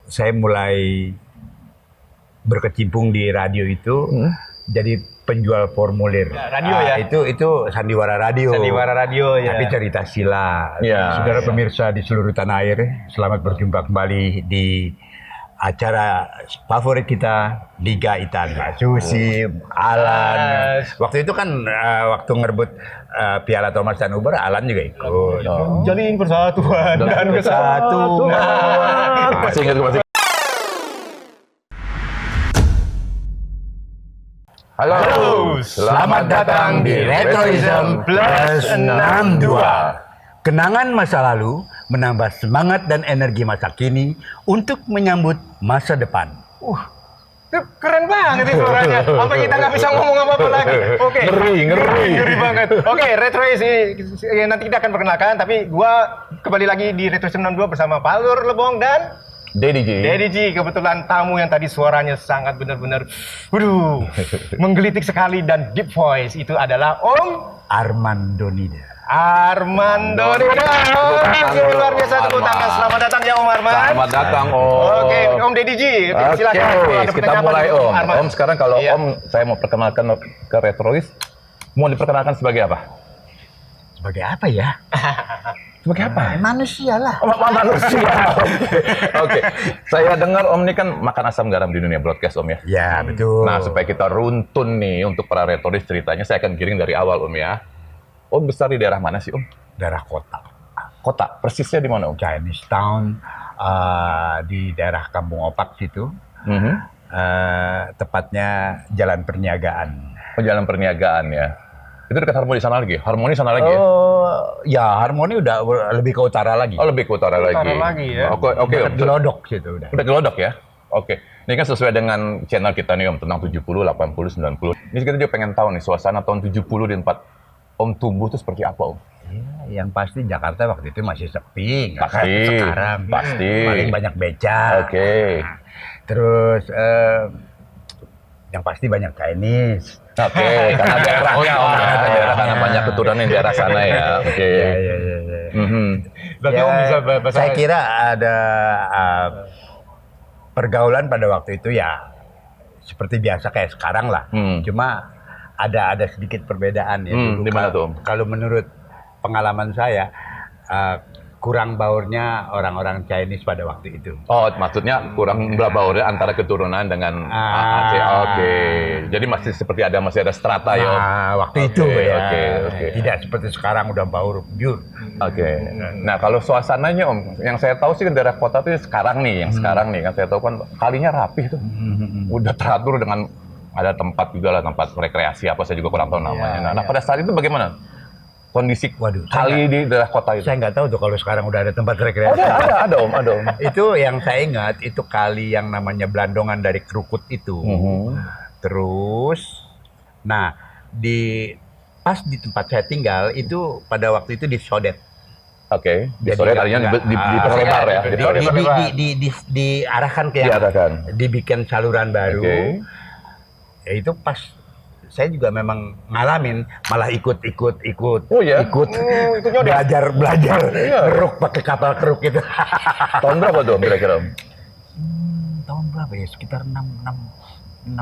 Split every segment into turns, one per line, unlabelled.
saya mulai berkecimpung di radio itu jadi penjual formulir.
Radio ya?
Itu Sandiwara Radio.
Sandiwara Radio ya.
Tapi cerita silat.
Ya.
Saudara pemirsa di seluruh tanah air, selamat berjumpa kembali di acara favorit kita, Liga Italia. Susi, Alan. Waktu itu kan waktu ngerebut Piala Thomas dan Uber, Alan juga ikut.
Jalin persatuan dan kesatuan.
Masih ingat masih.
Halo, selamat datang di Retroism Plus 62. Kenangan masa lalu menambah semangat dan energi masa kini untuk menyambut masa depan.
Itu keren banget itu suaranya. Sampai kita nggak bisa ngomong apa-apa lagi. Oke. Ngeri banget. Oke, Retrois ini nanti kita akan perkenalkan. Tapi gua kembali lagi di Retroism 62 bersama Pak Lur Lebong dan
Dedi G.
Kebetulan tamu yang tadi suaranya sangat benar-benar, menggelitik sekali dan deep voice itu adalah Om
Armando Nida.
Armando Nida. Luar biasa, tepuk tangan. Selamat datang ya Om Arman.
Selamat datang Om.
Oke, Om Dedi G. Silakan.
Oke, kita mulai Om. Om sekarang kalau
Iya.
Om saya mau perkenalkan ke Retrois, mau diperkenalkan sebagai apa?
Sebagai apa ya?
Sebagai apa?
Manusia lah.
Manusia. Oke. Saya dengar Om ini kan makan asam garam di dunia broadcast Om ya.
Ya, betul.
Nah, supaya kita runtun nih untuk para Retrois ceritanya, saya akan giring dari awal Om ya. Om besar di daerah mana sih Om?
Daerah kota.
Kota, persisnya di mana Om?
Chinese Town, di daerah Kampung Opak situ. Tepatnya Jalan Perniagaan.
Oh, Jalan Perniagaan ya. Itu dekat Harmoni sana lagi? Harmoni sana lagi ya?
Ya, Harmoni udah lebih ke utara lagi.
Oh, lebih ke utara lagi.
Utara lagi ya.
Oke.
Dekat Gelodok situ udah.
Udah gelodok ya? Oke. Ini kan sesuai dengan channel kita nih Om, tentang 70, 80, 90. Ini kita juga pengen tahu nih, suasana tahun 70 di tempat Om tumbuh itu seperti apa Om?
Ya, yang pasti Jakarta waktu itu masih sepi, nggak
Pasti,
kayak sekarang.
pasti.
Paling banyak becak.
Oke.
Terus yang pasti banyak Chinese.
Oke, karena daerahnya Om, karena banyak keturunan di daerah sana ya. Oke.
Ya.
Berarti Om bisa bahasa.
Saya kira ada pergaulan pada waktu itu ya seperti biasa kayak sekarang lah. Cuma ada sedikit perbedaan ya.
Di mana tuh Om?
Kalau menurut pengalaman saya kurang baurnya orang-orang Chinese pada waktu itu.
Oh, maksudnya kurang baurnya antara keturunan dengan Aceh. Oke. Jadi masih ada strata ya Om?
Waktu itu ya.
Oke.
Tidak seperti sekarang udah baur pure.
Oke. Nah, kalau suasananya Om, yang saya tahu sih daerah kota tuh sekarang nih kan saya tahu kan kalinya rapih tuh. Udah teratur dengan ada tempat juga lah, tempat rekreasi apa saya juga kurang tahu namanya. Nah, pada saat itu bagaimana kondisi kali di daerah kota itu?
Saya nggak tahu tuh kalau sekarang udah ada tempat rekreasi.
Ada Om.
Itu yang saya ingat, itu kali yang namanya Blandongan dari Krukut itu. Terus, nah pas di tempat saya tinggal itu pada waktu itu disodet.
Oke.
Jadi
Disodet artinya diperlebar ya.
Diarahkan ke yang dibikin saluran baru.
Oke.
Ya itu pas saya juga memang ngalamin, malah ikut
Oh ya?
ikut belajar keruk pakai kapal keruk itu.
Tahun berapa tuh kira-kira Om?
Tahun berapa ya, sekitar 65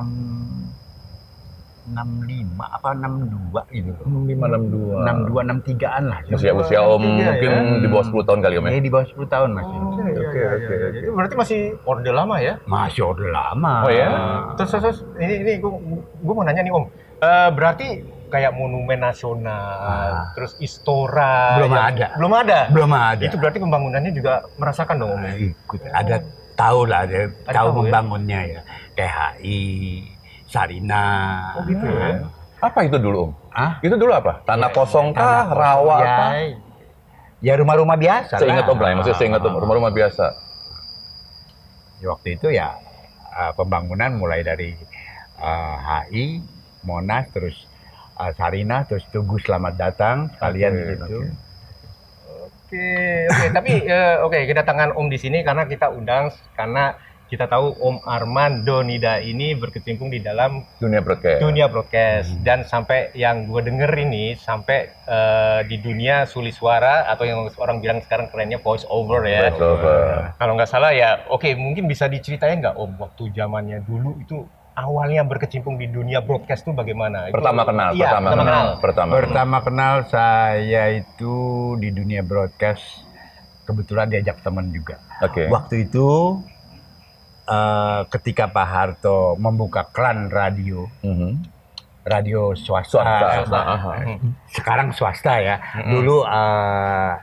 apa 62 gitu.
65, 62.
62, 63-an lah.
Usia Om mungkin di bawah 10 tahun kali Om ya?
Di bawah 10 tahun masih.
Oke.
Itu berarti masih orde lama ya?
Masih orde lama.
Oh ya?
Terus ini gue mau nanya nih Om. Berarti kayak monumen nasional, terus Istora belum ada. Itu berarti pembangunannya juga merasakan dong Om.
Ikut ada tahu membangunnya ya. Kayak HI, Sarina.
Oh gitu ya.
Apa itu dulu Om? Itu dulu apa? Tanah kosong kah? Rawa apa?
Ya rumah-rumah biasa.
Saya ingat Om lah, maksudnya saya ingat Om, rumah-rumah biasa.
Waktu itu ya pembangunan mulai dari HI, Monas, terus Sarina, terus Tugu Selamat Datang sekalian di situ.
Oke. Tapi kedatangan Om di sini karena kita undang karena kita tahu Om Armando Nida ini berkecimpung di dalam
Dunia broadcast.
dunia broadcast dan sampai yang gue denger ini sampai di dunia sulis suara atau yang orang bilang sekarang kerennya voice over ya.
Voice over.
Kalau nggak salah ya, oke, mungkin bisa diceritain nggak Om waktu zamannya dulu itu awalnya berkecimpung di dunia broadcast tuh bagaimana?
Pertama kenal,
Iya,
pertama.
Pertama kenal saya itu di dunia broadcast kebetulan diajak teman juga.
Oke.
Waktu itu ketika Pak Harto membuka keran radio, radio swasta,
Swasta.
sekarang swasta ya. Dulu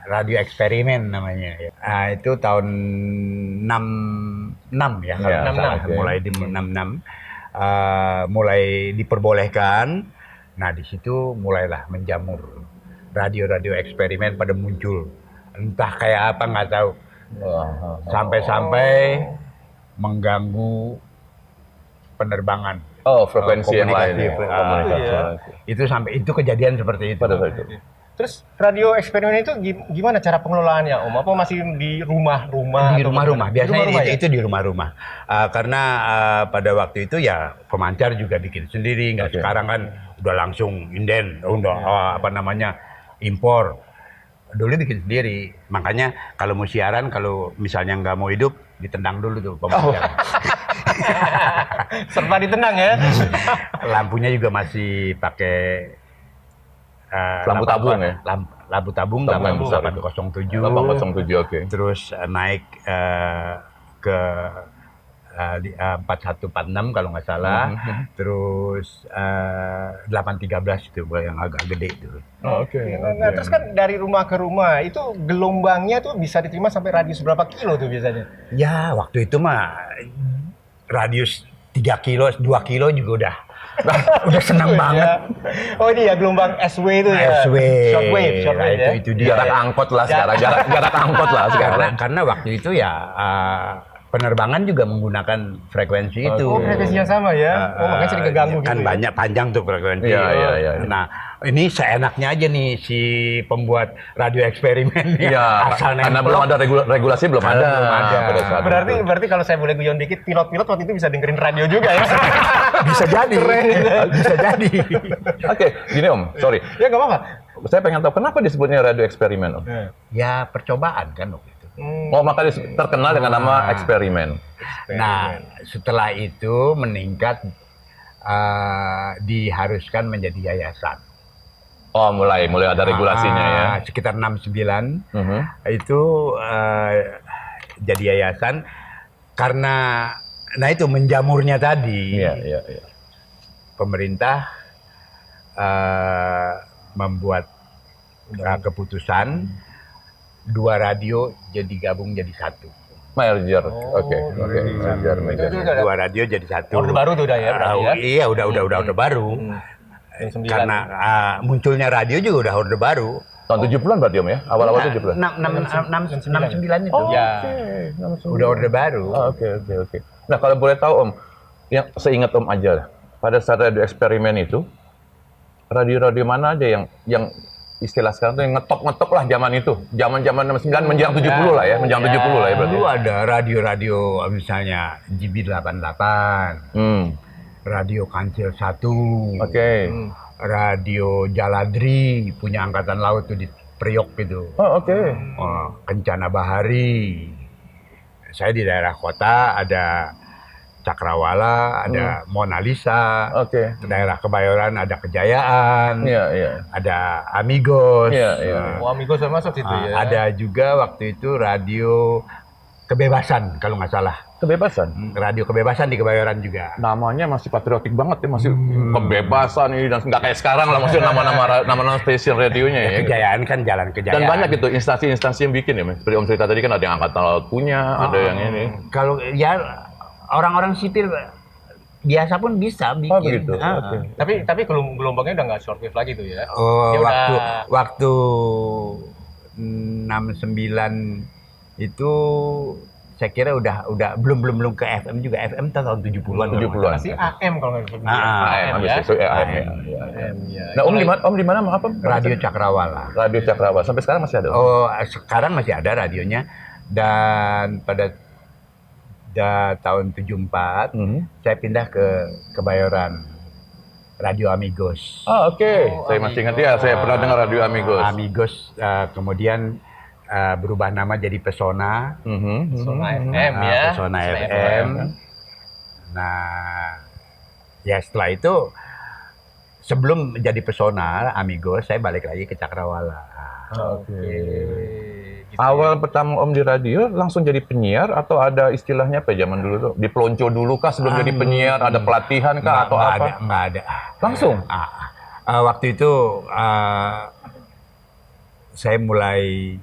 radio eksperimen namanya. Itu tahun 66 ya, kalau
Ya,
nggak salah.
oke.
Mulai di 66, mulai diperbolehkan. Nah di situ mulailah menjamur radio-radio eksperimen pada muncul. Entah kayak apa nggak tahu. Sampai-sampai mengganggu penerbangan.
Oh, frekuensi yang lain.
Komunikasi,
Ya. Komunikasi.
Itu sampai itu kejadian seperti itu.
Pada saat itu.
Terus radio eksperimen itu gimana cara pengelolaannya Om? Apa masih di rumah-rumah?
Di
atau
rumah-rumah,
bagaimana?
biasanya
Di rumah-rumah ya?
itu di rumah-rumah. Karena pada waktu itu ya pemancar juga bikin sendiri, nggak
Oke.
sekarang kan udah langsung inden, udah impor. Dulu bikin sendiri, makanya kalau mau siaran, kalau misalnya nggak mau hidup, ditendang dulu tuh pemancar.
Serba ditendang ya?
Lampunya juga masih pakai
Lampu tabung ya?
Lampu tabung,
Tabung yang besar itu.
807.
807, oke.
Terus naik ke 4146 kalau nggak salah. Terus 813 itu yang agak gede itu.
Oh, oke.
Nah, terus kan dari rumah ke rumah itu gelombangnya tuh bisa diterima sampai radius berapa kilo tuh biasanya?
Ya waktu itu mah radius 3 kilo, 2 kilo juga udah senang banget.
Oh ini ya gelombang SW itu ya?
SW.
Shortwave
Nah,
ya?
itu dia.
Jarak angkot lah sekarang. Jarak angkot lah sekarang.
Karena waktu itu ya penerbangan juga menggunakan frekuensi itu.
Oh frekuensinya sama ya? Oh makanya sering keganggu
kan
gitu ya?
banyak panjang tuh frekuensi.
Iya.
Nah, ini seenaknya aja nih si pembuat radio eksperimen nih.
Iya,
Asal
karena
nempel.
belum ada regulasi belum ada.
Belum ada.
Pada saat itu.
Berarti kalau saya boleh guyon dikit, pilot-pilot waktu itu bisa dengerin radio juga ya?
Bisa jadi. Bisa jadi.
Oke, gini Om, sorry.
Ya nggak apa-apa.
Saya pengen tahu kenapa disebutnya radio eksperimen Om?
Ya percobaan kan waktu itu.
Oh, maka terkenal dengan nama eksperimen.
Nah, setelah itu meningkat diharuskan menjadi yayasan.
Oh, mulai ada regulasinya ya.
Sekitar 69
Mhm.
itu jadi yayasan karena itu menjamurnya tadi.
Iya.
Pemerintah membuat keputusan 2 radio jadi gabung jadi 1.
Merger. Oke. Merger.
Itu udah
2 radio jadi 1.
orde baru tuh udah ya? berarti ya?
Iya, udah baru.
Yang 9.
Karena munculnya radio juga udah orde baru.
Tahun 70-an berarti Om ya? Awal-awal 70-an.
69 itu.
Ya.
Udah orde baru.
Oh, Oke. Nah, kalau boleh tahu Om, yang seingat Om aja, pada saat radio eksperimen itu, radio-radio mana aja yang istilah sekarang tuh yang ngetop lah zaman itu. Zaman-zaman 69 menjelang 70 lah ya, menjelang 70 lah ya berarti.
Dulu ada radio-radio misalnya GB 88, Radio Kancil 1,
Oke.
Radio Jaladri, punya Angkatan Laut tuh di Priok itu.
Oh, oke.
Kencana Bahari. Saya di daerah kota ada Cakrawala, ada Mona Lisa.
Oke.
Daerah Kebayoran ada Kejayaan.
Iya.
Ada Amigos.
Iya.
Oh, Amigo sudah masuk situ ya?
Ada juga waktu itu Radio Kebebasan kalau nggak salah.
Kebebasan.
Radio Kebebasan di Kebayoran juga.
Namanya masih patriotik banget ya, masih kebebasan ini dan nggak kayak sekarang lah, maksudnya nama stasiun radionya ya.
Kejayaan kan Jalan Kejayaan.
Dan banyak gitu instansi-instansi yang bikin ya, Mas. Seperti Om cerita tadi kan ada yang Angkatan Laut punya, ada yang ini.
Kalau ya orang-orang sipil biasa pun bisa bikin.
Oh begitu. Oke.
Tapi gelombangnya udah nggak shortwave lagi tuh ya?
Oh,
Ya udah.
waktu 69 itu saya kira udah belum ke FM juga. FM tahun 70-an.
70-an.
Masih AM kalau nggak salah.
AM,
ya?
habis itu AM.
AM, ya.
Nah, Om di mana apa?
Radio Cakrawala.
Radio Cakrawala. Sampai sekarang masih ada? Om?
Oh, sekarang masih ada radionya dan pada tahun 74, saya pindah ke Kebayoran. Radio Amigos.
Ah, oke. Saya masih ingat ya, saya pernah dengar Radio Amigos.
Amigos kemudian berubah nama jadi Pesona.
Pesona FM ya.
Pesona FM. Nah, ya setelah itu sebelum jadi Pesona Amigos, saya balik lagi ke Cakrawala.
Oke. Gitu
Awal pertama Om di radio langsung jadi penyiar atau ada istilahnya apa zaman dulu tuh? Dipelonco dulu kah sebelum jadi penyiar? Ada pelatihan kah atau apa?
Nggak ada.
Langsung?
Waktu itu saya mulai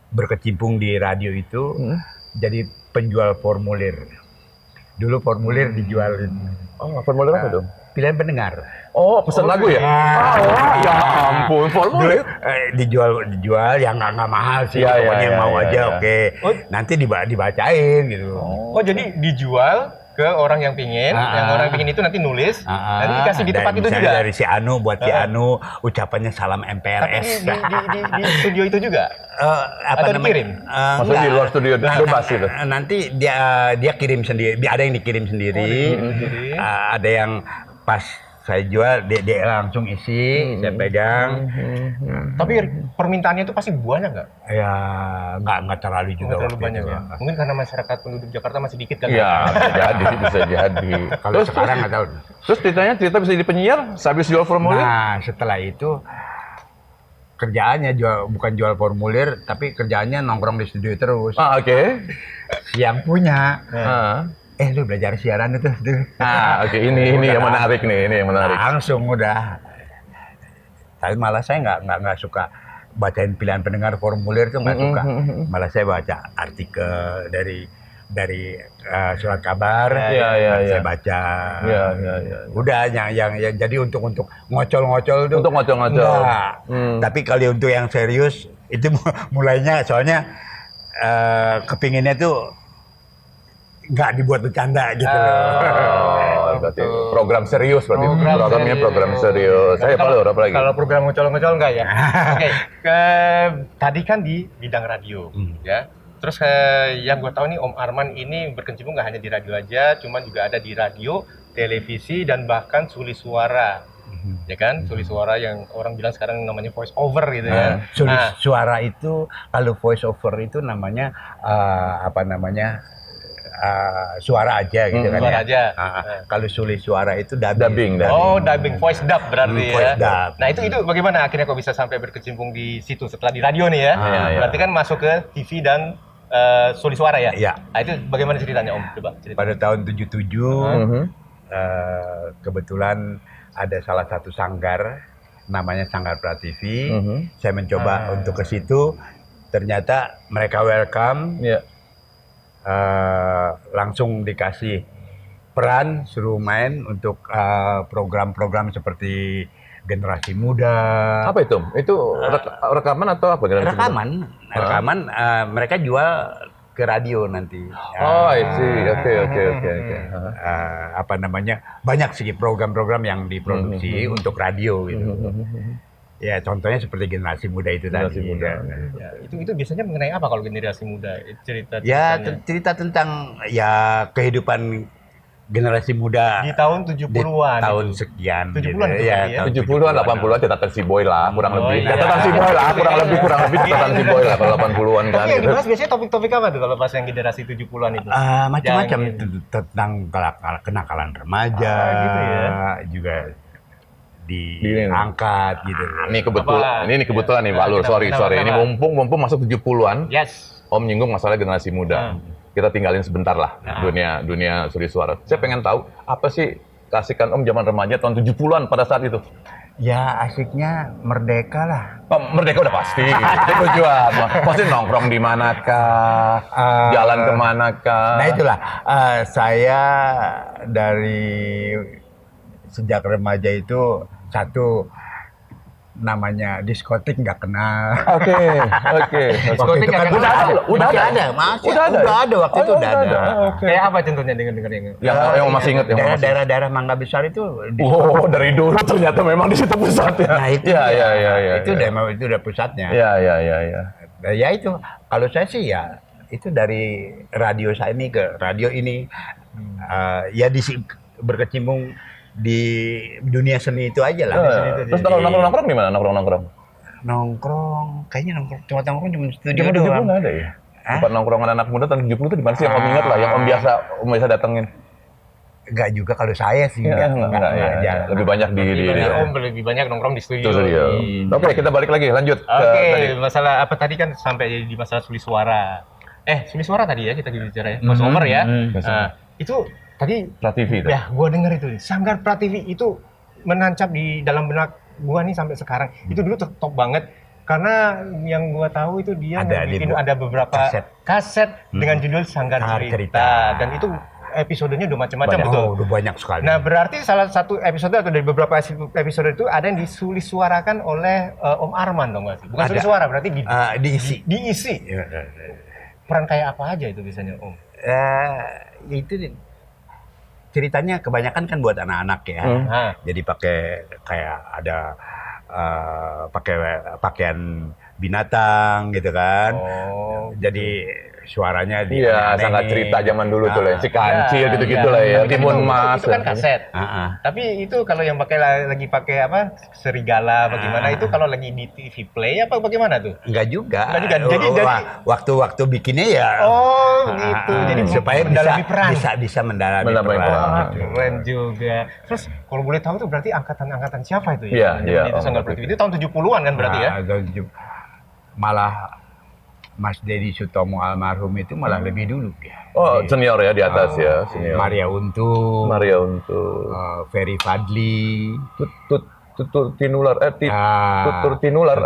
berkecimpung di radio itu jadi penjual formulir. Dulu formulir dijualin.
Oh, formulir apa tuh?
Pilihan pendengar.
Oh, pesan lagu ya? Ya ampun, formulir.
Dijual yang nggak mahal sih,
Ya,
pokoknya
ya,
yang mau
ya,
aja,
ya.
oke. Nanti dibacain gitu.
Oh, jadi dijual ke orang yang pingin, yang orang pingin itu nanti nulis, nanti dikasih di tempat itu
misalnya
juga.
dari si Anu buat si Anu, ucapannya salam
Tapi
MPRS.
di studio itu juga. Atau dikirim?
Maksudnya di luar studio bebas gitu?
Nanti dia kirim sendiri, ada yang dikirim sendiri, ada yang pas saya jual dia langsung isi, saya pegang.
Tapi permintaannya itu pasti banyak nggak?
Ya nggak terlalu juga.
Nggak terlalu
waktu
banyak
itu.
ya. Mungkin karena masyarakat penduduk Jakarta masih dikit kan?
Iya, bisa jadi.
Kalau sekarang nggak tahu.
Terus cerita bisa jadi penyiar, habis jual formulir?
Nah setelah itu kerjaannya bukan jual formulir, tapi kerjaannya nongkrong di studio terus.
Ah, oke.
Yang punya.
Ah.
Lu belajar siaran itu.
Ah, oke. Ini yang menarik nih, ini yang menarik.
Langsung udah. Tapi malah saya nggak suka bacain pilihan pendengar formulir tuh nggak suka. Malah saya baca artikel dari surat kabar. Saya baca. Udah yang jadi untuk ngocol-ngocol tuh.
Untuk ngocol-ngocol.
Enggak. Tapi kalau untuk yang serius itu mulainya soalnya kepinginnya tuh nggak dibuat bercanda gitu loh.
Berarti program serius berarti. Programnya program serius. Saya apa lagi?
Kalau program ngocol-ngocol enggak ya? Oke. Tadi kan di bidang radio, ya. Terus yang gue tahu nih Om Arman ini berkecimpung nggak hanya di radio aja, cuman juga ada di radio, televisi dan bahkan suli suara. Ya kan, suli suara yang orang bilang sekarang namanya voice over gitu ya.
Suli suara itu kalau voice over itu namanya suara aja gitu kan
suara
ya.
aja.
Kalau sulit suara itu dubbing.
Oh, dubbing voice dub berarti
voice
ya.
dub.
Nah, itu bagaimana akhirnya kok bisa sampai berkecimpung di situ setelah di radio nih ya? Berarti kan masuk ke TV dan suli suara ya?
Iya.
Nah, itu bagaimana ceritanya Om? Coba cerita.
Pada tahun 77 kebetulan ada salah satu sanggar namanya Sanggar Prativi. Saya mencoba untuk ke situ, ternyata mereka welcome. Langsung dikasih peran, suruh main untuk program-program seperti generasi muda.
Apa itu? Itu rekaman atau apa?
Rekaman. Mereka jual ke radio nanti.
Oh, I see. Oke.
Banyak sih program-program yang diproduksi untuk radio gitu. Ya, contohnya seperti generasi muda itu tadi.
Ya, itu biasanya mengenai apa kalau generasi muda?
Cerita tentang kehidupan generasi muda
di tahun 70-an.
Tahun sekian.
70-an
gitu.
Ya,
70-an, 80-an catatan si Boy lah, kurang lebih. Catatan si Boy lah, kurang lebih catatan si Boy lah kalau 80-an kan.
Tapi yang dibahas biasanya topik-topik apa tuh kalau pas yang generasi 70-an itu?
Macam-macam tentang kenakalan remaja.
Gitu ya.
Juga diangkat gitu.
Ini kebetulan nih Pak Lur, sorry. Ini mumpung masuk 70-an.
Yes.
Om nyinggung masalah generasi muda. Kita tinggalin sebentar lah dunia suri suara. Saya pengen tahu apa sih kasihkan Om zaman remaja tahun 70-an pada saat itu?
Ya asiknya merdeka lah.
Oh, merdeka udah pasti. Itu tujuan. Pasti nongkrong di manakah? Jalan kemanakah?
Nah itulah saya dari sejak remaja itu satu namanya diskotik nggak kenal.
Oke.
Diskotik nggak kenal.
Udah ada.
Waktu itu udah ada.
Kayak apa contohnya dengar
Yang masih ingat
daerah-daerah Mangga Besar itu.
Oh, dari dulu ternyata memang di situ pusatnya.
Nah itu
ya.
Itu udah pusatnya.
Ya.
Ya itu kalau saya sih ya itu dari radio saya ini ke radio ini. Ya berkecimpung di dunia seni itu aja lah.
Terus kalau nongkrong gimana?
Nongkrong, kayaknya cuma studio
Zaman 70
doang.
nggak ada ya? Tempat nongkrongan anak muda tahun 70 itu di mana sih yang Om ingat lah, yang Om biasa datengin?
Enggak juga kalau saya sih. Enggak
Ya. Lebih banyak di
Om lebih banyak nongkrong di studio.
Oke, kita balik lagi, lanjut.
Oke, masalah apa tadi kan sampai di masalah sulis suara. Sulis suara tadi ya kita bicara ya, crossover ya. Nah, itu tadi
Prativi itu.
ya gua dengar itu Sanggar Prativi itu menancap di dalam benak gua nih sampai sekarang. Itu dulu top banget karena yang gua tahu itu dia ada beberapa kaset dengan judul Sanggar Cerita. Dan itu episodenya udah macam-macam betul.
Udah banyak sekali.
Nah, berarti salah satu episode atau dari beberapa episode itu ada yang disulis suarakan oleh Om Arman dong nggak sih? Bukan sulis suara, berarti
diisi.
Diisi. Peran kayak apa aja itu biasanya Om?
Itu ceritanya kebanyakan kan buat anak-anak ya. Jadi pakai kayak ada pakai pakaian binatang gitu kan. Jadi suaranya
Sanggar Cerita zaman dulu tuh lah, si kancil gitu-gitu lah ya, timun mas.
Itu kan kaset. Tapi itu kalau yang lagi pakai apa serigala bagaimana itu kalau lagi di TV Play apa bagaimana tuh?
Enggak juga.
Jadi
waktu bikinnya ya.
Gitu. Jadi
supaya bisa mendalami peran.
Keren juga. Terus kalau boleh tahu tuh berarti angkatan siapa itu
ya? Iya.
Itu Sanggar Prativi. Itu tahun 70-an kan berarti ya?
Malah Mas Dedi Sutomo almarhum itu malah lebih dulu ya.
Oh, senior ya di atas ya, senior.
Maria Untung, Ferry Fadli,
Tutur Tinular, Tutur Tinular.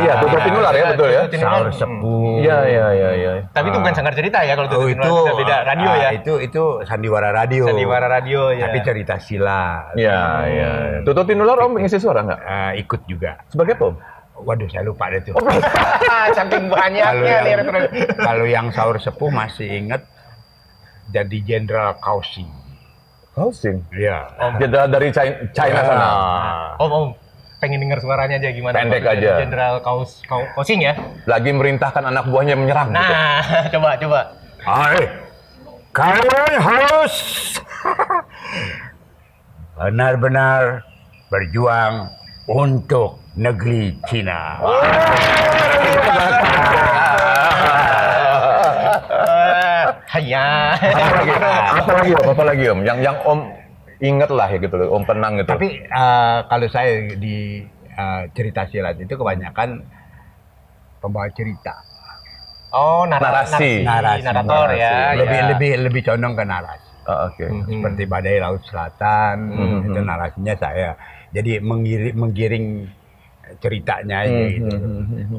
Iya,
Tutur Tinular ya, betul ya.
Saur Sepuh.
Iya.
Tapi itu bukan Sanggar Cerita ya, kalau itu beda radio ya.
Itu Sandiwara Radio.
Sandiwara Radio ya.
Tapi cerita silat.
Iya. Tutur Tinular Om ngisi suara nggak?
Ikut juga.
Sebagai apa Om?
Waduh, saya lupa deh tuh.
Saking banyaknya nih.
Kalau yang Saur Sepuh masih inget jadi Jenderal Kausing.
Kausing?
Iya.
Jenderal dari China sana.
Om, pengen dengar suaranya aja gimana?
Pendek aja.
Jenderal Kausing ya?
Lagi merintahkan anak buahnya menyerang.
Nah, gitu. coba.
Hai, kalian harus benar-benar berjuang untuk negeri Cina.
Apa lagi Om? Yang Om inget lah ya gitu loh, Om penang gitu.
Tapi kalau saya di cerita silat itu kebanyakan pembawa cerita.
Oh, narasi. Narator ya.
Lebih condong ke narasi.
Oke.
Seperti Badai Laut Selatan, itu narasinya saya. Jadi menggiring ceritanya gitu.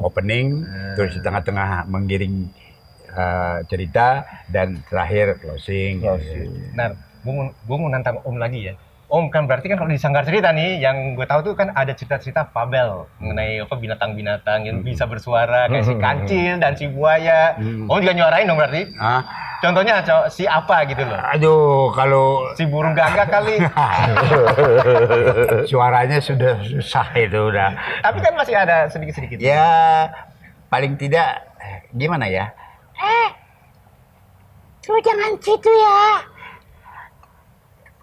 Opening, terus di tengah-tengah menggiring cerita, dan terakhir closing. Gitu.
Nah, gue mau nantang Om lagi ya. Om kan berarti kan kalau di Sanggar Cerita nih, yang gue tahu tuh kan ada cerita-cerita fabel mengenai apa binatang-binatang yang bisa bersuara kayak si kancil dan si buaya. Om juga nyuarain dong berarti? Contohnya si apa gitu loh?
Aduh, kalau
si burung gagak kali.
Suaranya sudah susah itu udah.
Tapi kan masih ada sedikit-sedikit.
Ya, paling tidak gimana ya?
Lu jangan situ ya.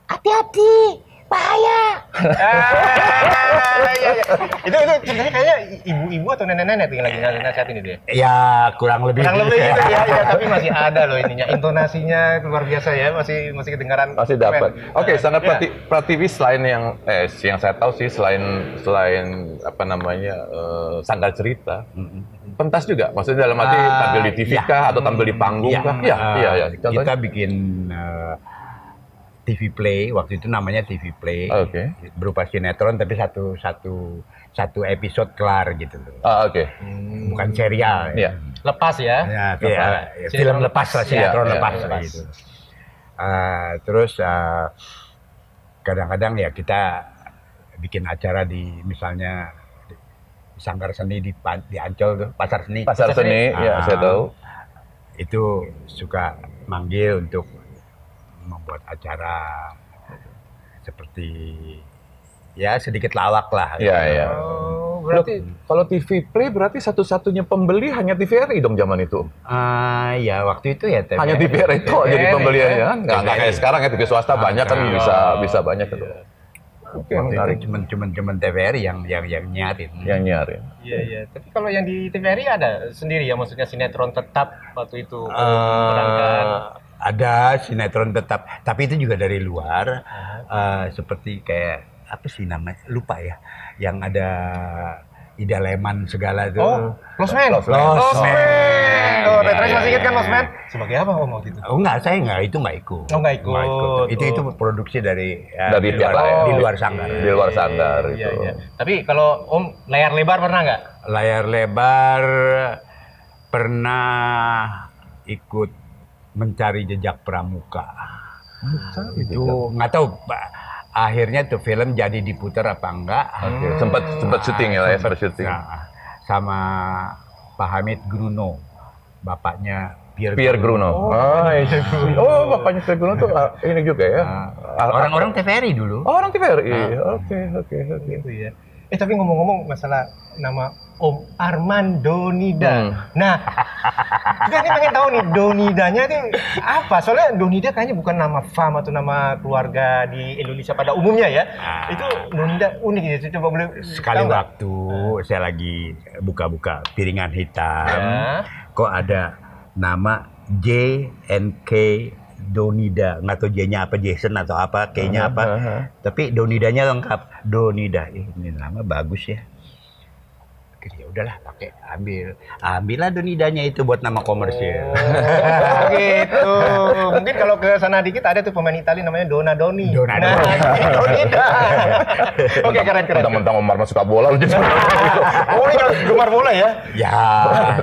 Hati-hati, bahaya.
Iya. Itu ceritanya kayaknya ibu-ibu atau nenek-nenek yang lagi nasihatin itu ya?
Ya, kurang lebih
gitu ya, tapi masih ada loh ininya. Intonasinya luar biasa ya, masih kedengaran.
Masih dapat. Oke, Sanggar Prativi selain yang saya tahu sih selain apa namanya Sanggar Cerita. Pentas juga, maksudnya dalam arti tampil di TV kah atau tampil di panggung kah? Iya.
Kita bikin TV Play, waktu itu namanya TV Play, berupa sinetron tapi satu episode kelar gitu loh. Bukan serial.
Ya.
Lepas ya?
Film lepas lah, sinetron lepas gitu. Terus kadang-kadang ya kita bikin acara di misalnya Sanggar Seni di Ancol tuh, Pasar Seni.
Pasar Seni, ya saya tahu.
Itu suka manggil untuk membuat acara seperti ya sedikit lawak lah.
Iya.
Oh, berarti
Kalau TV Play berarti satu-satunya pembeli hanya TVRI dong zaman itu.
Ya waktu itu ya TVRI.
Hanya TVRI itu jadi pembeliannya kan? Nggak
TVRI.
kayak sekarang ya TV swasta banyak kan bisa banyak itu. Oke,
Waktu
menarik.
itu cuman TVRI yang nyiarin.
Yang nyiarin.
Iya. Tapi kalau yang di TVRI ada sendiri ya, maksudnya sinetron tetap waktu itu.
Ada sinetron tetap, tapi itu juga dari luar, seperti kayak apa sih namanya, lupa ya, yang ada Ida Leman segala tuh.
Oh, Losmen.
Losmen.
Oh,
Iya,
Retrois masih
iya,
ingat kan
iya.
Losmen? Sebagai apa Om waktu itu?
Oh enggak, saya enggak ikut.
Oh, nggak ikut.
Itu produksi dari
Dari
di luar,
pihak lain.
di luar sanggar.
Di luar sanggar itu.
Iya. Tapi kalau Om layar lebar pernah nggak?
Layar lebar pernah ikut mencari jejak pramuka. Itu nggak tahu akhirnya tuh film jadi diputar apa enggak.
Oke, sempat syuting ya, sempat syuting.
Nah, sama Pak Hamid Gruno, bapaknya
Pierre Gruno. Iya. Oh, bapaknya Pierre Gruno tuh ini juga ya.
Orang-orang TVRI dulu.
Oh, orang TVRI. Oke.
Gitu ya. Tapi ngomong-ngomong masalah nama Om Arman Donida. Nah, kita ini pengen tahu nih Donidanya itu apa? Soalnya Donida kayaknya bukan nama fam atau nama keluarga di Indonesia pada umumnya ya. Itu Donida unik ya. Coba boleh
Sekali
tahu nggak?
waktu saya lagi buka-buka piringan hitam,
Ya.
kok ada nama JNK Donida, nggak tahu J-nya apa, Jason atau apa, K-nya apa, tapi Donidanya lengkap, Donida. Ini nama bagus ya. Oke, ya udahlah, pakai, ambillah Donidanya itu buat nama komersial.
Oh, gitu. Mungkin kalau ke sana dikit ada tuh pemain Italia namanya Donadoni.
Donadoni.
Nah, ini Donida. Oke, keren.
Mentang-mentang Omar suka bola lu jadi.
Oh, ini gemar bola ya?
Ya,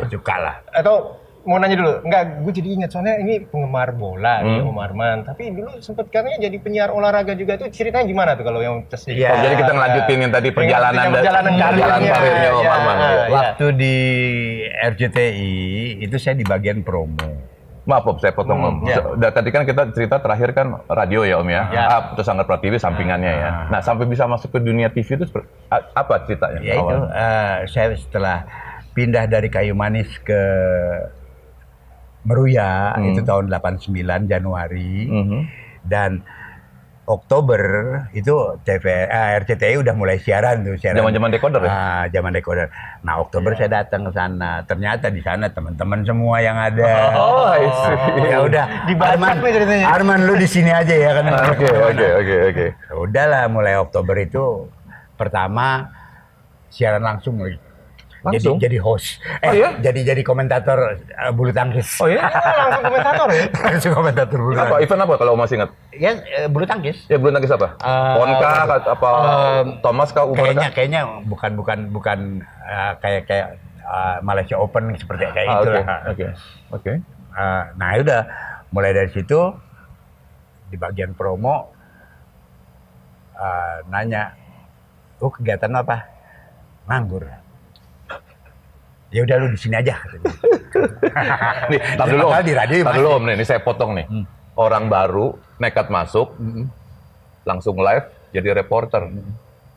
suka lah.
Atau mau nanya dulu, enggak, gue jadi ingat soalnya ini penggemar bola nih Om Arman, tapi dulu sempet katanya jadi penyiar olahraga juga tuh, ceritanya gimana tuh kalau yang tes
Iya.
Oh, jadi kita ngelanjutin yang tadi perjalanan karirnya Om Arman.
Iya.
Waktu di RCTI itu saya di bagian promo.
Maaf Om, saya potong Om.
ya.
Tadi kan kita cerita terakhir kan radio ya Om ya.
Ya.
Terus Sanggar Prativi sampingannya ya. Nah sampai bisa masuk ke dunia TV itu apa ceritanya?
Ya itu saya setelah pindah dari Kayu Manis ke Meruya itu tahun 89 Januari dan Oktober itu RCTI udah mulai siaran tuh,
Zaman-zaman dekoder ya?
Zaman dekoder. Nah, Oktober saya datang ke sana. Ternyata di sana teman-teman semua yang ada.
Oh, I see.
Ya udah,
Dibajak nih ceritanya.
Arman lu di sini aja ya kan.
Oke.
Ya udahlah, mulai Oktober itu pertama siaran langsung lagi.
Langsung?
Jadi host.
Oh, iya?
Jadi komentator bulu tangkis.
Oh iya?
langsung komentator ya?
Langsung komentator bulu
Apa
tangkis.
event apa kalau masih ingat?
Ya bulu tangkis.
Ya belum nangis apa? Ponka apa Thomas kah Umar kah?
Kayaknya bukan kayak Malaysia Open seperti kayak itu lah.
Oke.
Nah udah mulai dari situ di bagian promo nanya, kegiatan lo apa? Nganggur. Ya udah lu di sini aja.
Nih, tar dulu.
Padahal di radio
Tar
masih.
dulu Om nih, ini saya potong nih. Orang baru nekat masuk, langsung live jadi reporter.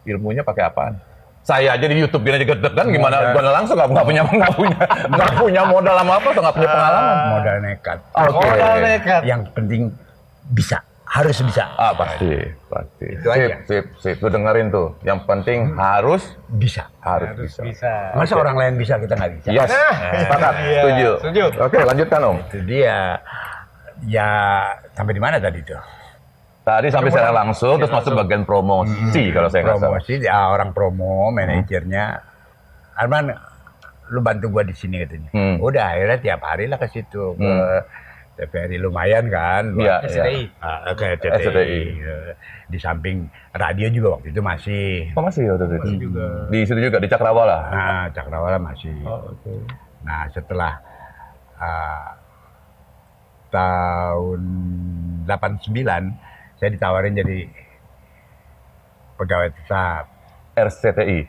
Ilmunya pakai apaan? Saya aja di YouTube gini aja gedek kan gimana? Gua langsung nggak punya modal sama apa, nggak punya pengalaman.
Modal nekat.
Oke.
Modal nekat.
Yang penting bisa, harus bisa.
Pasti.
Itu aja.
Sip. Lu dengerin tuh. Yang penting harus
Bisa.
bisa.
Bisa.
Masa orang lain bisa kita nggak bisa?
Yes. Sepakat.
Iya,
Setuju.
setuju.
Oke, lanjutkan Om.
Itu dia. Ya sampai di mana tadi tuh?
Tadi sampai saya langsung, terus masuk bagian promosi kalau saya nggak salah.
Promosi, orang promo, manajernya. Arman, lu bantu gua di sini katanya. Udah akhirnya tiap hari lah ke situ ke TVRI, lumayan kan.
Iya,
SCTI.
Ke RCTI.
SCTI.
Di samping radio juga waktu itu masih.
Oh masih ya waktu itu? Di situ juga, di Cakrawala?
Nah, Cakrawala masih. Nah, setelah tahun 89 saya ditawarin jadi pegawai tetap.
RCTI?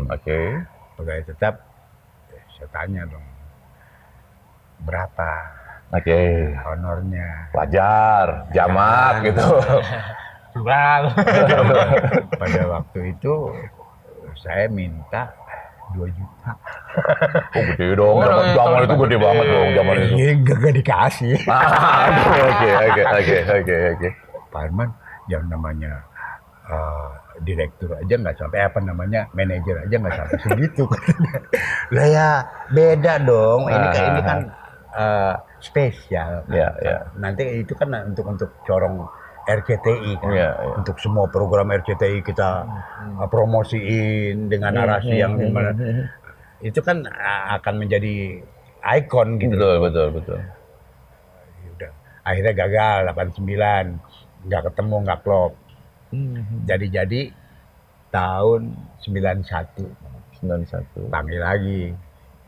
Oke.
Pegawai tetap, saya tanya dong, berapa
Oke.
honornya?
Wajar, jamak gitu.
Plural.
Pada waktu itu saya minta 2 juta.
Oh gede dong, zaman itu gede banget dong zaman itu.
Iya, gak dikasih.
Oke.
Pak Arman, yang namanya direktur aja nggak sampai manajer aja nggak sampai segitu. Lah ya beda dong. Ini kan spesial.
Iya.
Nanti itu kan untuk corong RCTI kan.
Iya.
Untuk semua program RCTI kita promosiin dengan narasi yang gimana. Itu kan akan menjadi ikon gitu.
Betul.
Udah. Akhirnya gagal 89, nggak ketemu, nggak klop. Jadi tahun 91 panggil lagi.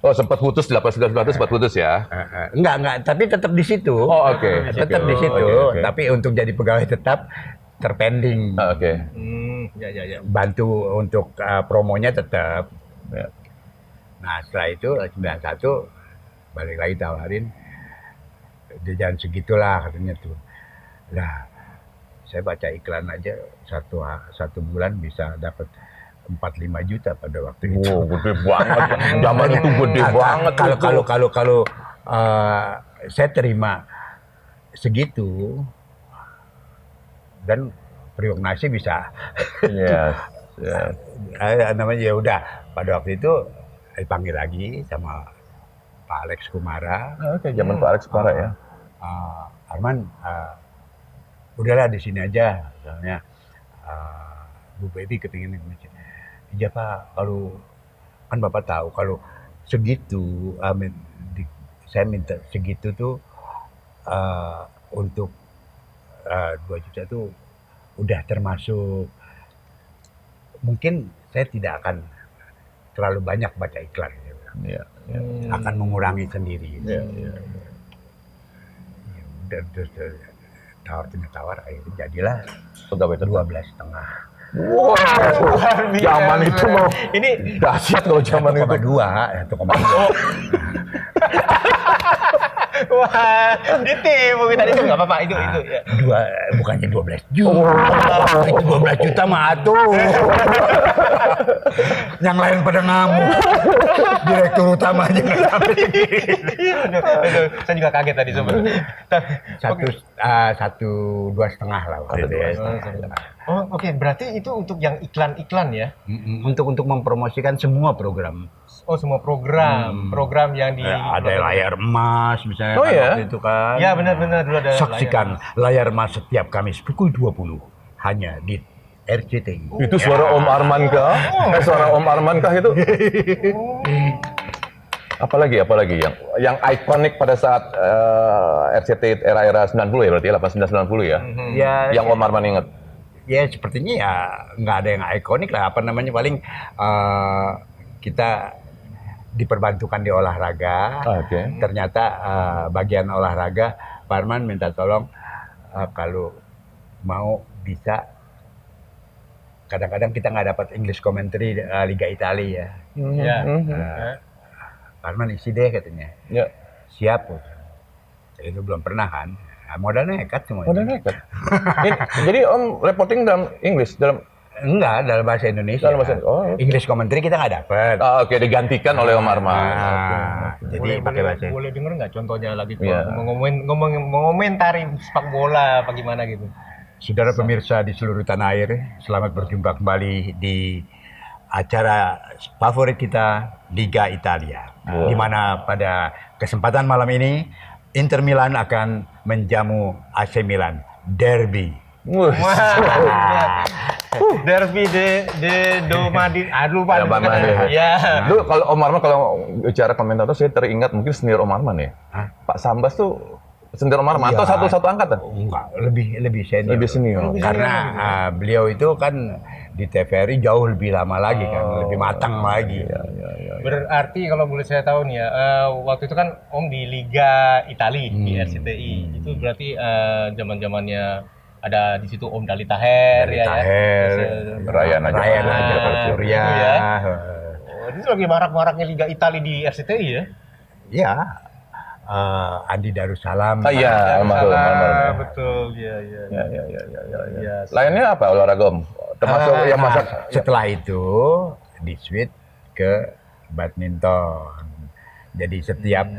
Oh sempat putus 89 sempat putus ya?
Enggak, tapi tetap di situ.
Oh oke.
Tetap di situ.
Oke.
Tapi untuk jadi pegawai tetap terpending.
Oke.
Ya.
Bantu untuk promonya tetap.
Ya.
Nah setelah itu 91 balik lagi tawarin, dia jangan segitulah katanya tuh. Nah saya baca iklan aja satu bulan bisa dapat 4-5 juta pada waktu itu.
Wow, gede banget. Zaman itu gede banget.
Kalau saya terima segitu dan Priok Nasi bisa.
Yes.
Namanya ya udah pada waktu itu dipanggil lagi sama Pak Alex Kumara.
Oke, zaman Pak Alex Kumara ya.
Arman, udahlah di sini aja, misalnya Bu Baby kepingin ngomongin. Iya Pak, kalau kan Bapak tahu kalau segitu, saya minta segitu tuh untuk 2 juta tuh udah termasuk, mungkin saya tidak akan terlalu banyak baca iklan,
Iya.
akan mengurangi sendiri.
Iya.
Dan terus tawar akhirnya jadilah
Pegawai tetap.
12,5.
Wow, zaman itu mau
Ini
dahsyat kalau zaman itu.
1,2.
wah, ditipu kita itu nggak apa-apa itu ya.
Bukannya 12 juta. Itu 12 juta mah atuh. Yang lain pada ngamuk. Direktur utamanya nggak sampai segitu.
Aduh, saya juga kaget tadi sebenarnya.
Satu 2,5 lah waktu itu ya.
Oh, oke. Berarti itu untuk yang iklan-iklan ya?
Untuk mempromosikan semua program.
Oh, semua program yang di
Ada layar emas misalnya
Oh,
kan
ya?
waktu itu kan.
Ya, benar-benar dulu ada
Saksikan layar emas setiap Kamis pukul 20 hanya di RCTI.
Itu suara Om Arman kah? Suara Om Arman kah itu? Apalagi yang ikonik pada saat RCTI era-era 90 ya berarti ya 89 90 ya.
Ya,
Yang Om Arman ingat.
ya sepertinya ya nggak ada yang ikonik lah, paling kita diperbantukan di olahraga.
Oke.
Ternyata bagian olahraga Pak Arman minta tolong kalau mau bisa, kadang-kadang kita nggak dapat English commentary Liga Italia ya.
Ya.
Pak Arman isi deh katanya.
Ya.
Siap. Itu belum pernah kan. Modal nekat semuanya.
Udah nekat. Jadi Om reporting dalam Inggris
Enggak, dalam bahasa Indonesia.
Dalam bahasa- oh, oke.
English commentary kita nggak dapat.
Oke, digantikan oleh Om Arman.
Jadi pakai bahasa.
boleh denger nggak contohnya lagi
Iya.
mengomentari sepak bola apa gimana gitu?
Saudara pemirsa di seluruh tanah air, selamat berjumpa kembali di acara favorit kita, Liga Italia. Di mana pada kesempatan malam ini Inter Milan akan menjamu AC Milan, derby.
Derby de Domadi. Aduh, Pak.
Ya.
Ya.
Dulu kalau Om Arman kalau bicara komentator saya teringat mungkin senior Om Arman ya.
Hah?
Pak Sambas tuh senior Om Arman atau
Iya.
satu angkatan?
Enggak, lebih senior.
Lebih senior.
Karena beliau itu kan di TVRI jauh lebih lama lagi kan, lebih matang lagi.
Ya.
Berarti kalau boleh saya tahu nih ya, waktu itu kan Om di Liga Italia di RCTI. Itu berarti zaman-zamannya ada di situ Om Dali Taher ya.
Taher,
Ryan
Ryan
Nah,
aja Surya.
gitu ya. Oh, ini lagi marak-maraknya Liga Italia di RCTI ya?
Iya. Andi Darussalam.
Iya, betul.
Betul, iya.
Lainnya apa olahraga Om? Termasuk yang masak
Setelah itu di-switch ke badminton. Jadi setiap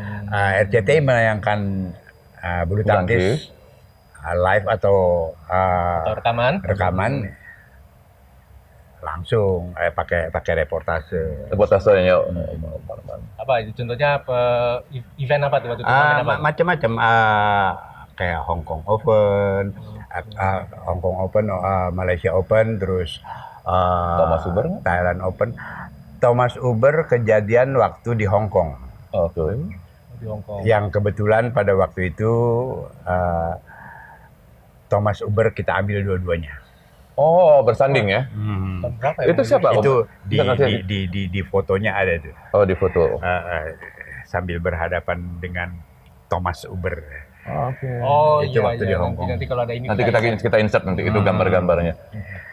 RCTI menayangkan bulu tangkis live atau rekaman langsung pakai reportase.
Reportasenya.
Apa itu contohnya event apa tuh waktu itu? Turnamen apa?
Macam-macam kayak Hong Kong Open, Malaysia Open, terus
Thomas Uber nggak?
Thailand Open. Thomas Uber kejadian waktu di Hong Kong.
Oke.
Di Hong Kong.
Yang kebetulan pada waktu itu Thomas Uber kita ambil dua-duanya.
Oh, bersanding ya?
Tahun berapa ya?
Itu siapa? Om?
Itu
Bisa nanti-
di fotonya ada tuh.
Oh, di foto.
Sambil berhadapan dengan Thomas Uber.
Oke.
Oh
Itu
iya,
waktu
iya.
di Hong Kong.
Nanti kalau ada ini
Nanti kita insert nanti itu gambar-gambarnya.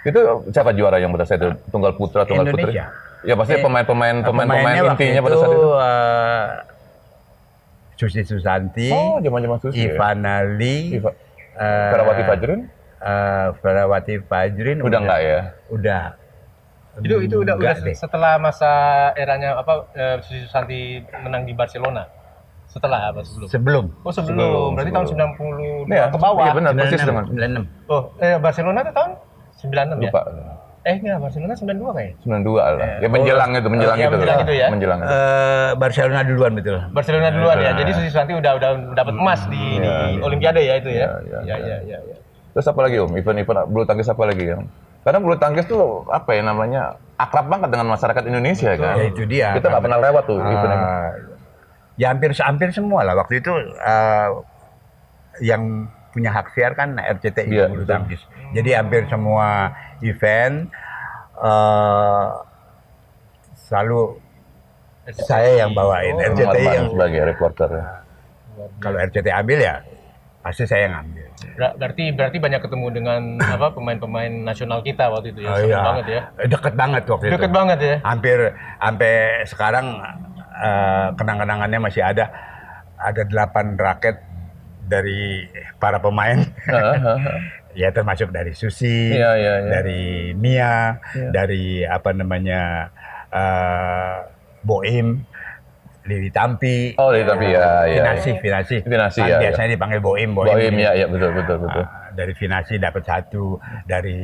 Itu siapa juara yang pada saat itu? Tunggal putra, tunggal putri?
Indonesia.
Ya pasti pemain
Pemainnya waktu
intinya
itu,
pada saat itu.
Susi Susanti,
Oh, zaman-zaman Susi.
Ivana Lee,
Ferawati Fajrin?
Ferawati Fajrin
Udah enggak ya?
Udah.
Itu udah
Enggak deh.
setelah masa eranya Susi Susanti menang di Barcelona. Setelah apa sebelum?
Sebelum.
Oh sebelum. Berarti tahun 90 ke bawah.
Iya benar, persis
96,
dengan
96.
Oh, Barcelona itu tahun 96 ya?
lupa.
Enggak, Barcelona 92 kayaknya.
92 lah. Ya menjelang itu, menjelang
ya,
itu.
menjelang itu ya.
Menjelang itu.
Barcelona duluan betul.
Barcelona duluan ya. Jadi Susi Susanti udah dapat emas di Olimpiade ya itu ya.
Iya. Terus apa lagi Om? Event-event bulu tangkis apa lagi Om? Karena bulu tangkis tuh apa ya namanya akrab banget dengan masyarakat Indonesia kan.
Ya, itu dia.
Kita nggak pernah lewat tuh event.
Ya hampir semua lah waktu itu yang punya hak siar kan RCTI
Iya,
bulu
betul.
tangkis. Jadi hampir semua event selalu saya yang bawain. RCTI yang
sebagai reporter ya.
kalau RCTI ambil ya pasti saya yang ambil.
Berarti banyak ketemu dengan pemain-pemain nasional kita waktu itu ya.
Oh,
Seru
iya.
banget ya.
Deket banget waktu itu.
Deket banget ya.
Hampir sampai sekarang kenang-kenangannya masih ada. Ada 8 raket dari para pemain. Ya termasuk dari Susi,
Iya.
dari Mia, dari Boim, Lili Tampi,
Oh, tapi ya.
Finasi.
Finasi,
Kan
ya,
biasanya dipanggil Boim.
Boim ya, betul.
Dari Finasi dapat 1, dari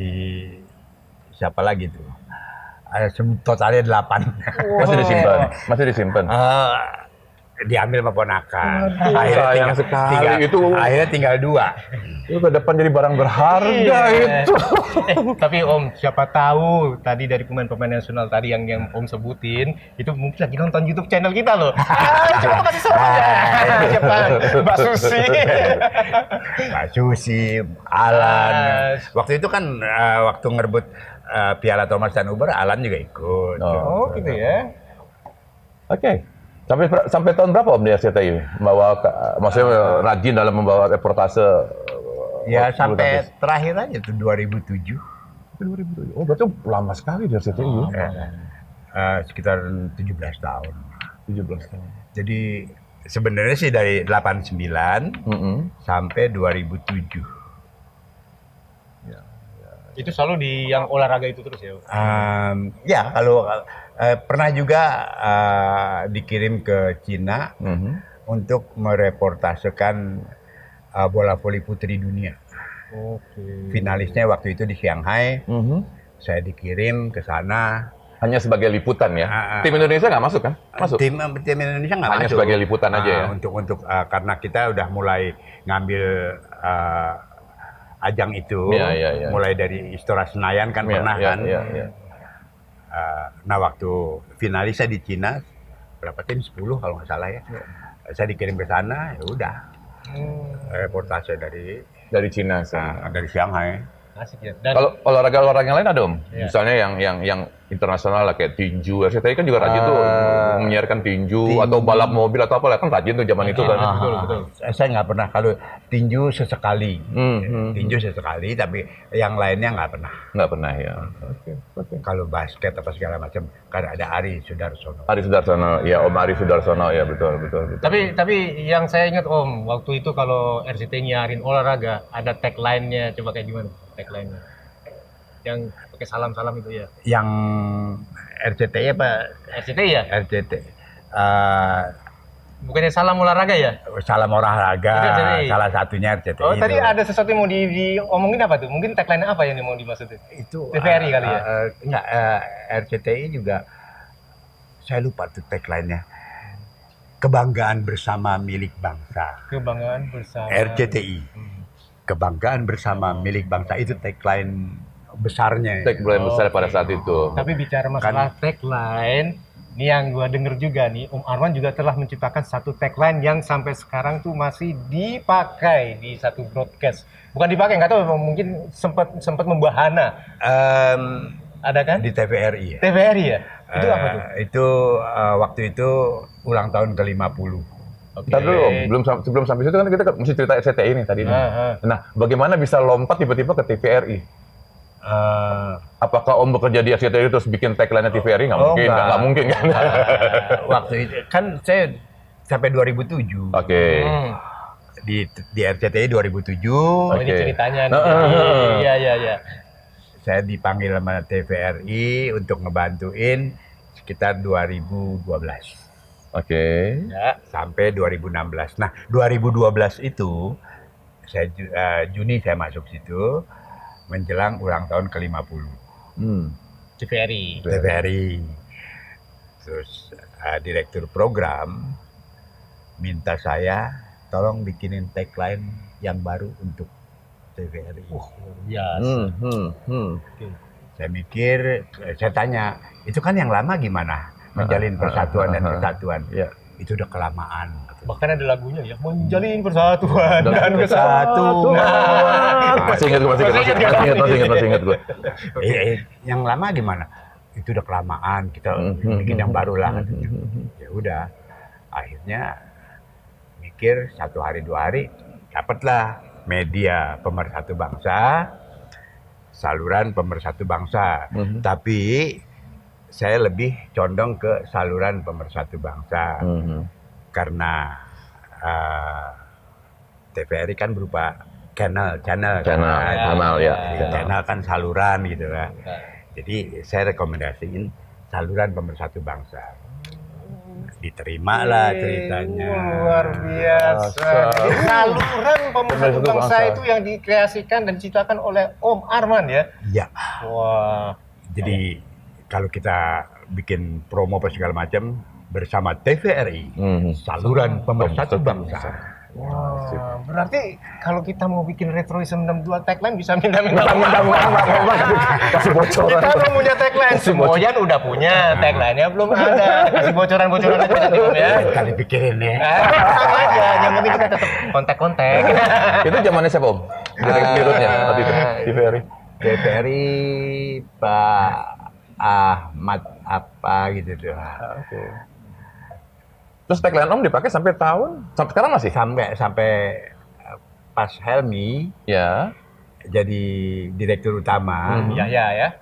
siapa lagi tuh? Ada totalnya 8.
Masih disimpan.
Diambil sama ponakan.
Sayang sekali.
Akhirnya tinggal 2.
Itu ke depan jadi barang berharga itu.
Tapi Om, siapa tahu tadi dari pemain-pemain nasional tadi yang Om sebutin itu mungkin lagi nonton YouTube channel kita loh. Coba kasih saran aja. Siapa? Mbak Susi.
Mbak Susi, Alan. Waktu itu kan waktu ngerebut Piala Thomas dan Uber, Alan juga ikut.
Oh, gitu ya.
Oke. Sampai tahun berapa Om di RCTI? Maksudnya rajin dalam membawa reportase.
Ya
bulu
sampai
tangkis?
terakhir aja tuh 2007.
2007. Oh, berarti lama sekali di RCTI.
Sekitar 17 tahun.
17 tahun.
Jadi sebenarnya sih dari 89 sampai 2007.
Itu selalu di yang olahraga itu terus ya.
Ya kalau pernah juga dikirim ke Cina untuk mereportasekan bola voli putri dunia.
Oke.
Finalisnya waktu itu di Shanghai. Saya dikirim ke sana.
Hanya sebagai liputan ya. Tim Indonesia nggak masuk kan? Masuk.
Tim Indonesia nggak
Hanya
masuk.
sebagai liputan aja ya.
Untuk karena kita udah mulai ngambil ajang itu.
Iya.
Mulai dari Istora Senayan kan pernah kan.
Iya.
Nah waktu finalisnya di Cina berapa tim 10 kalau nggak salah ya. Saya dikirim ke sana ya udah. Reportase
Dari Cina.
dari Shanghai.
Asik ya. Dan
Kalau olahraga yang lain ada Om?
Iya.
Misalnya yang internasional lah kayak tinju. RCTI kan juga rajin tuh menyiarkan tinju atau balap mobil atau apa lah kan rajin tuh zaman itu kan.
betul.
Saya nggak pernah kalau tinju sesekali.
Hmm.
Tinju sesekali tapi yang lainnya nggak pernah.
Nggak pernah ya.
Kalau basket apa segala macam kan ada Ari Sudarsono.
Ari Sudarsono, ya Om Ari Sudarsono ya betul.
Tapi yang saya ingat Om, waktu itu kalau RCTI nyiarin olahraga ada tagline-nya, coba kayak gimana tagline-nya? Yang pakai salam-salam itu ya.
Yang RCTI apa?
RCTI ya?
RCT. eh,
Bukannya salam olahraga ya?
Salam olahraga,
Itu RCTI.
salah satunya RCTI.
Oh, tadi
itu.
ada sesuatu yang mau diomongin apa tuh? Mungkin tagline apa yang mau dimaksudin?
Itu
TVRI kali ya?
Enggak, RCTI juga saya lupa tuh tagline-nya. Kebanggaan bersama milik bangsa.
Kebanggaan bersama.
RCTI. Kebanggaan bersama milik bangsa itu tagline besarnya.
Tagline besar pada saat itu.
Tapi bicara masalah tagline, ini yang gua denger juga nih, Om Arman juga telah menciptakan satu tagline yang sampai sekarang tuh masih dipakai di satu broadcast. Bukan dipakai, nggak tahu, mungkin sempat membahana.
Em,
Ada kan?
di TVRI ya.
TVRI ya? Itu apa tuh?
Itu waktu itu ulang tahun ke-50.
Ntar dulu Om, sebelum sampai situ kan kita mesti cerita RCTI nih tadi. Nah, bagaimana bisa lompat tiba-tiba ke TVRI? Apakah Om bekerja di RCTI terus bikin tagline-nya TVRI? Nggak mungkin, nggak mungkin kan?
Waktu itu kan saya sampai 2007
Oke.
di RCTI 2007.
Oh, ini
Oke.
ceritanya nih. Iya, iya, iya.
Saya dipanggil sama TVRI untuk ngebantuin sekitar 2012
Oke.
Ya.
sampai 2016. Nah, 2012 itu saya Juni saya masuk situ menjelang ulang tahun ke-50
TVRI.
TVRI. Terus direktur program minta saya tolong bikinin tagline yang baru untuk TVRI.
Biasa.
Saya mikir, saya tanya, itu kan yang lama gimana? Menjalin persatuan dan kesatuan.
Iya.
Itu udah kelamaan.
Bahkan ada lagunya ya, menjalin persatuan
Dan
dan kesatuan.
Masih ingat gue, masih ingat gue.
Yang lama gimana? Itu udah kelamaan, kita bikin yang baru lah. Ya udah, akhirnya mikir 1 hari 2 hari, dapatlah media Pemersatu Bangsa, saluran Pemersatu Bangsa. Tapi saya lebih condong ke saluran Pemersatu Bangsa karena TVRI kan berupa channel kan.
Channel ya.
Channel kan saluran gitu kan. Jadi saya rekomendasiin saluran Pemersatu Bangsa. Diterima lah ceritanya.
Luar biasa. Jadi saluran Pemersatu Bangsa itu yang dikreasikan dan diciptakan oleh Om Arman ya?
Iya.
Wah.
Jadi kalau kita bikin promo apa segala macam bersama TVRI, saluran Pemersatu Bangsa.
Wah, berarti kalau kita mau bikin Retroism 62 tagline bisa minta-minta.
Kasih bocoran.
Kita belum punya tagline. Semuanya udah punya, tagline-nya belum ada. Kasih bocoran-bocoran aja nanti Om ya.
Kali pikirin ya.
Tenang aja, yang penting kita tetap kontak-kontak.
Itu zamannya siapa Om? Direkturnya waktu itu TVRI.
TVRI Pak Ahmad apa gitu tuh.
Oke. Terus tagline Om dipakai sampai tahun? Sampai sekarang masih?
Sampai pas Helmi
Ya.
jadi direktur utama.
Ya.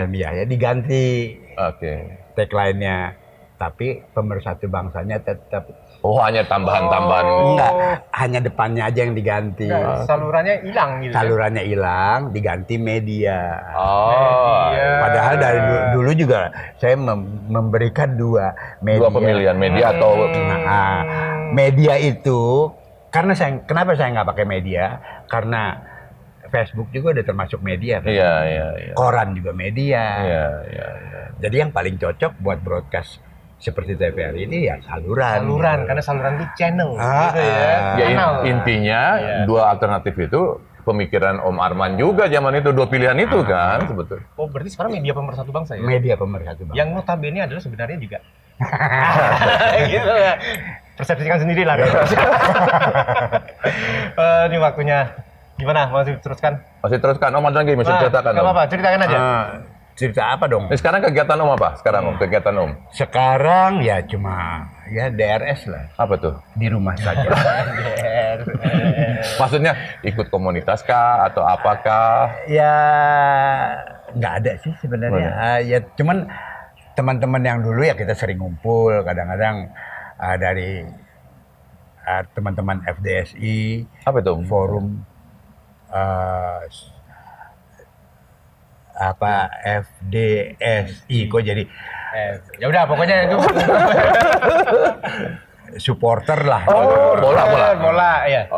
Helmi ya diganti
Oke.
tagline-nya. Tapi Pemersatu Bangsanya tetap.
Oh, hanya tambahan-tambahan.
Enggak, hanya depannya aja yang diganti.
Salurannya hilang gitu.
Salurannya hilang, diganti media.
Oh.
Padahal dari dulu juga saya memberikan 2 media.
2 pemilihan media atau
Nah, media itu karena kenapa saya nggak pakai media? Karena Facebook juga udah termasuk media. Kan?
Iya.
Koran juga media.
Iya.
Jadi yang paling cocok buat broadcast seperti TVRI ini ya saluran.
Saluran,
gitu.
karena saluran itu channel gitu ya.
Ya
Channel.
intinya 2 alternatif itu pemikiran Om Arman juga zaman itu 2 pilihan itu kan sebetulnya.
Oh, berarti sekarang media Pemersatu Bangsa ya?
Media Pemersatu Bangsa.
Yang notabene adalah sebenarnya juga. Gitu ya. Persepsikan sendiri lah. Ini waktunya. Gimana? Mau teruskan?
Masih teruskan Om ada lagi mesti ceritakan
Gak
Om.
apa-apa, ceritakan aja.
Cerita apa dong?
Nah, sekarang kegiatan Om apa? Sekarang Om kegiatan Om.
Sekarang ya cuma ya DRS lah.
Apa tuh?
Di rumah saja.
Maksudnya ikut komunitas kah atau apakah?
Ya nggak ada sih sebenarnya. Ya cuman teman-teman yang dulu ya kita sering ngumpul kadang-kadang dari teman-teman FDSI,
Apa itu?
forum apa FDSI kok jadi
Ya udah pokoknya itu
supporter lah.
Oh,
bola ya.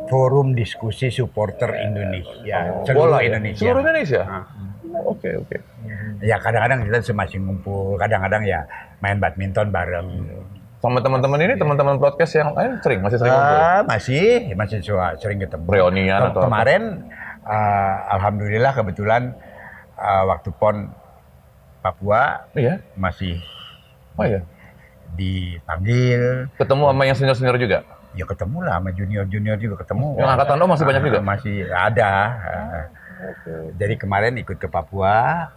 Forum Diskusi Supporter Indonesia.
Bola ya?
Indonesia.
Seluruh Indonesia. Oke.
Ya kadang-kadang kita masih ngumpul, kadang-kadang ya main badminton bareng.
Sama teman-teman ini, teman-teman podcast yang lain masih sering ngumpul.
Masih sering ketemu.
Reunian atau apa?
Kemarin alhamdulillah kebetulan waktu PON Papua
Iya.
masih
Oh iya.
dipanggil.
Ketemu sama yang senior-senior juga.
Ya ketemu lah sama junior-junior juga ketemu.
Yang angkatan lo masih banyak juga?
Masih ada. Jadi kemarin ikut ke Papua,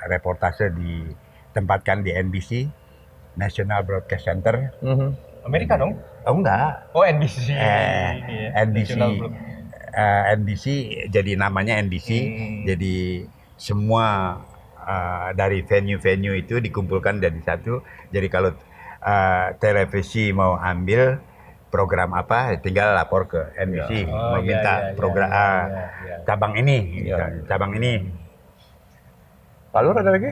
reportase ditempatkan di NBC, National Broadcast Center.
Amerika dong?
Oh enggak,
Oh NBC.
NBC.
National Blue.
NBC jadi namanya NBC. Jadi semua dari venue-venue itu dikumpulkan jadi satu. Jadi kalau televisi mau ambil program apa, tinggal lapor ke NBC,
Oh,
meminta
iya,
program
iya.
cabang ini, cabang ini.
Lalu ada lagi?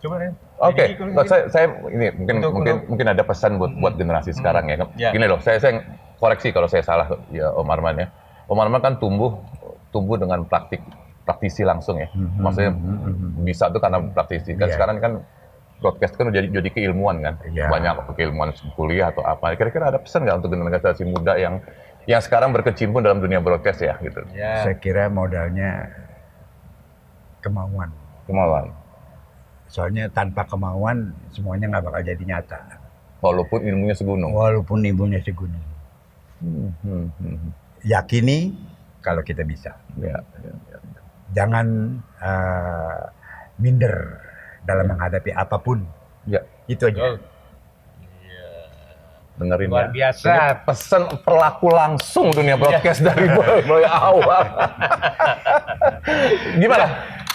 Coba deh.
Oke,
Jadi, kalau
saya ini
Untuk-
mungkin ada pesan buat generasi sekarang ya.
Ya.
Gini loh, saya koreksi kalau saya salah ya Om Arman ya. Om Arman kan tumbuh dengan praktisi langsung ya. Maksudnya bisa tuh karena praktisi. Kan
Iya.
sekarang kan broadcast kan jadi keilmuan kan.
Iya.
Banyak keilmuan kuliah atau apa. Kira-kira ada pesan nggak untuk generasi muda yang sekarang berkecimpung dalam dunia broadcast ya gitu.
Ya.
Saya kira modalnya kemauan.
Kemauan.
Soalnya tanpa kemauan semuanya nggak bakal jadi nyata.
Walaupun ilmunya segunung.
Walaupun ibunya segunung. Yakini kalau kita bisa.
Ya.
Jangan minder dalam menghadapi apapun.
Ya.
Itu aja.
Oh,
Dengerin
Luar
ya.
biasa.
Ini pesan perlaku langsung dunia broadcast dari mulai awal. Gimana?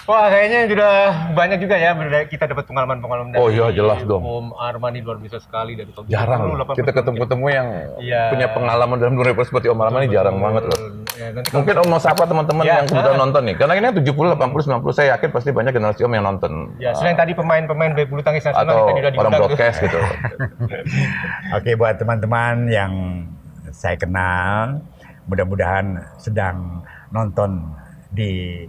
Wah, kayaknya sudah banyak juga ya kita dapat pengalaman-pengalaman dari
Oh iya, jelas dong.
Om Arman ini luar biasa sekali dari tahun
Jarang
90,
loh.
80.
Kita ketemu yang
Iya.
punya pengalaman dalam dunia broadcast seperti Om Arman ini jarang banget loh.
Ya, nanti kalau-
Mungkin Om mau sapa teman-teman
Ya.
yang kebetulan nonton nih. Karena ini 70, 80, 90 saya yakin pasti banyak generasi Om yang nonton.
Ya, selain tadi pemain-pemain baik bulu tangkis nasional
Atau
yang tadi udah
orang
diundang.
broadcast gitu.
Oke, buat teman-teman yang saya kenal, mudah-mudahan sedang nonton di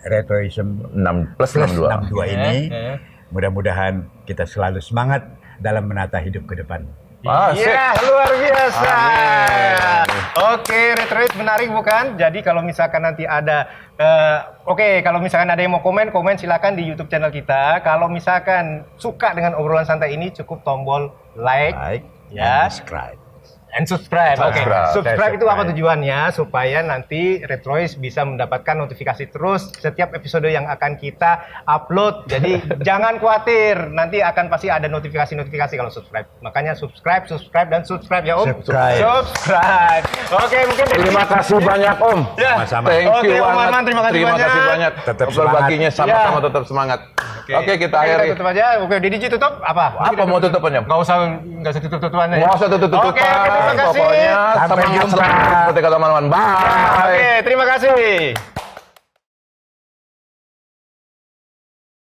Retroism
6 plus
Plus
62.
62 ini,
Eh.
mudah-mudahan kita selalu semangat dalam menata hidup ke depan.
Asik.
Iya, luar biasa.
Amin.
Oke, Retroid menarik bukan? Jadi kalau misalkan nanti ada, kalau misalkan ada yang mau komen silakan di YouTube channel kita. Kalau misalkan suka dengan obrolan santai ini, cukup tombol like, ya.
and subscribe.
And subscribe. Oke.
Subscribe.
Subscribe itu apa
Subscribe.
tujuannya? Supaya nanti Retrois bisa mendapatkan notifikasi terus setiap episode yang akan kita upload. Jadi jangan khawatir, nanti akan pasti ada notifikasi kalau subscribe. Makanya subscribe dan subscribe ya Om.
Subscribe.
Subscribe. Oke, mungkin dari
Terima kasih banyak Om.
Ya.
Sama-sama.
Thank
Oke,
you
Om
banget.
Arman, terima kasih banyak.
banyak.
Tetap
Berbaginya
semangat.
sama-sama
Ya.
tetap semangat. Oke, kita akhiri.
tutup aja. Oke, Didi tutup apa?
Apa mau tutupannya?
Nggak usah tutup-tutupan ya.
Nggak usah tutup-tutupan.
Oke, terima kasih.
Pokoknya
Sampai
semangat
jumpa.
selalu seperti kata teman-teman. Bye.
Oke, terima kasih.